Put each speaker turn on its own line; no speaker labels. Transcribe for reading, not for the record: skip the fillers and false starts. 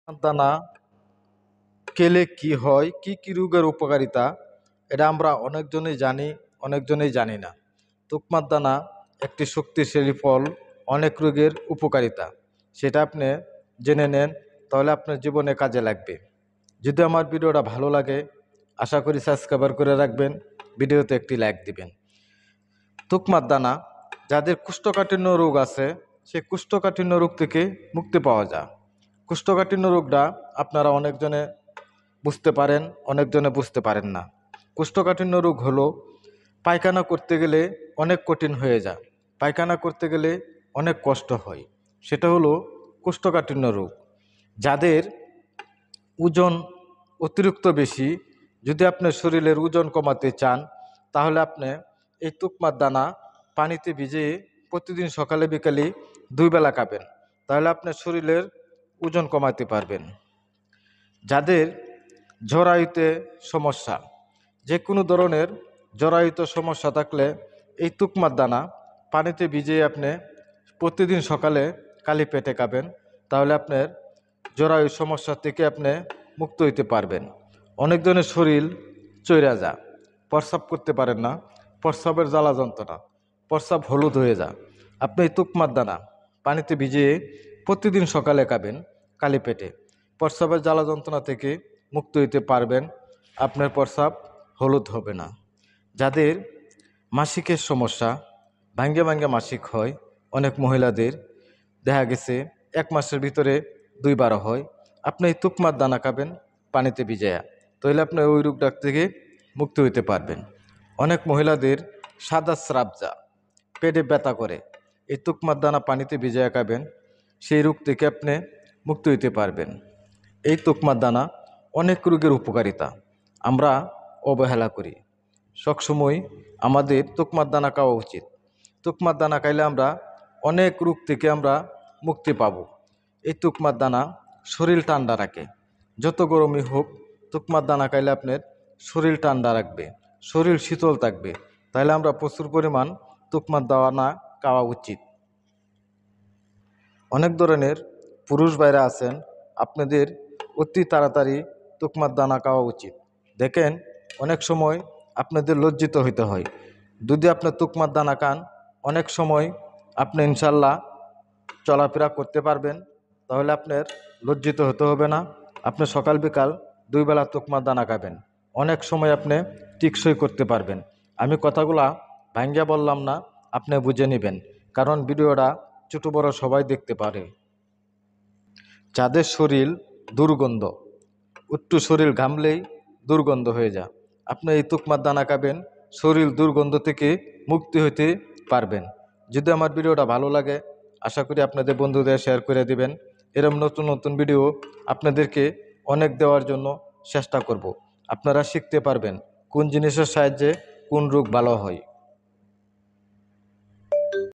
দানা খেলে কি হয়, কি কি রোগের উপকারিতা, এটা আমরা অনেকজনেই জানি, অনেকজনেই জানি না। তুকমার দানা একটি শক্তিশালী ফল, অনেক রোগের উপকারিতা, সেটা আপনি জেনে নেন, তাহলে আপনার জীবনে কাজে লাগবে। যদি আমার ভিডিওটা ভালো লাগে, আশা করি সাবস্ক্রাইব করে রাখবেন, ভিডিওতে একটি লাইক দিবেন। তুকমার দানা, যাদের কোষ্ঠকাঠিন্য রোগ আছে, সেই কোষ্ঠকাঠিন্য রোগ থেকে মুক্তি পাওয়া যায়। কোষ্ঠকাঠিন্য রোগটা আপনারা অনেকজনে বুঝতে পারেন, অনেকজনে বুঝতে পারেন না। কোষ্ঠকাঠিন্য রোগ হলো পায়খানা করতে গেলে অনেক কঠিন হয়ে যায়, পায়খানা করতে গেলে অনেক কষ্ট হয়, সেটা হলো কোষ্ঠকাঠিন্য রোগ। যাদের ওজন অতিরিক্ত বেশি, যদি আপনার শরীরের ওজন কমাতে চান, তাহলে আপনি এই তুকমার দানা পানিতে ভিজিয়ে প্রতিদিন সকালে বিকালে 2 বেলা খাবেন, তাহলে আপনার শরীরের ওজন কমাতে পারবেন। যাদের জরায়ুতে সমস্যা, যে কোনো ধরনের জরায়ুতে সমস্যা থাকলে এই তুকমার দানা পানিতে ভিজিয়ে আপনি প্রতিদিন সকালে খালি পেটে খাবেন, তাহলে আপনার জরায়ু সমস্যা থেকে আপনি মুক্ত হইতে পারবেন। অনেকজনের শরীর চইরা যা, প্রস্রাব করতে পারেন না, প্রস্রাবের জ্বালা যন্ত্রণা, প্রস্রাব হলুদ হয়ে যা, আপনি এই তুকমার দানা পানিতে ভিজিয়ে প্রতিদিন সকালে খাবেন খালি পেটে, প্রস্রাবের জ্বালা যন্ত্রণা থেকে মুক্ত হইতে পারবেন, আপনার প্রস্রাব হলুদ হবে না। যাদের মাসিকের সমস্যা, ভাঙ্গে ভাঙ্গে মাসিক হয়, অনেক মহিলাদের দেখা গেছে 1 মাসের ভিতরে 2 বার হয়, আপনি এই তুকমার দানা খাবেন পানিতে ভিজায়া, তাহলে আপনার ওই রোগটা থেকে মুক্ত হইতে পারবেন। অনেক মহিলাদের সাদা স্রাব যা, পেটে ব্যথা করে, এই তুকমার দানা পানিতে ভিজায়া খাবেন, সেই রোগ থেকে আপনি মুক্ত হইতে পারবেন। এই তুকমার দানা অনেক রোগের উপকারিতা, আমরা অবহেলা করি। সবসময় আমাদের তুকমার দানা খাওয়া উচিত। তুকমার দানা খাইলে আমরা অনেক রোগ থেকে আমরা মুক্তি পাব। এই তুকমার দানা শরীর ঠান্ডা রাখে, যত গরমই হোক তুকমার দানা খাইলে আপনার শরীর ঠান্ডা রাখবে, শরীর শীতল থাকবে, তাহলে আমরা প্রচুর পরিমাণ তুকমার দানা খাওয়া উচিত। অনেক ধরনের পুরুষ ভাইরা আছেন, আপনাদের অতি তাড়াতাড়ি তুকমার দানা খাওয়া উচিত। দেখেন, অনেক সময় আপনাদের লজ্জিত হইতে হয়, যদি আপনার তুকমার দানা খান, অনেক সময় আপনি ইনশাল্লাহ চলাফেরা করতে পারবেন, তাহলে আপনার লজ্জিত হতে হবে না। আপনি সকাল বিকাল 2 বেলা তুকমার দানা খাবেন, অনেক সময় আপনি টিকসই করতে পারবেন। আমি কথাগুলা ভাঙ্গিয়া বললাম না, আপনি বুঝে নেবেন, কারণ ভিডিওটা ছোটো বড় সবাই দেখতে পারে। যাদের শরীর দুর্গন্ধ, একটু শরীর ঘামলেই দুর্গন্ধ হয়ে যায়, আপনি এই তুকমার দানা খাবেন, শরীর দুর্গন্ধ থেকে মুক্তি হইতে পারবেন। যদি আমার ভিডিওটা ভালো লাগে, আশা করি আপনাদের বন্ধুদের শেয়ার করে দিবেন। এরকম নতুন নতুন ভিডিও আপনাদেরকে অনেক দেওয়ার জন্য চেষ্টা করব। আপনারা শিখতে পারবেন কোন জিনিসের সাহায্যে কোন রোগ ভালো হয়।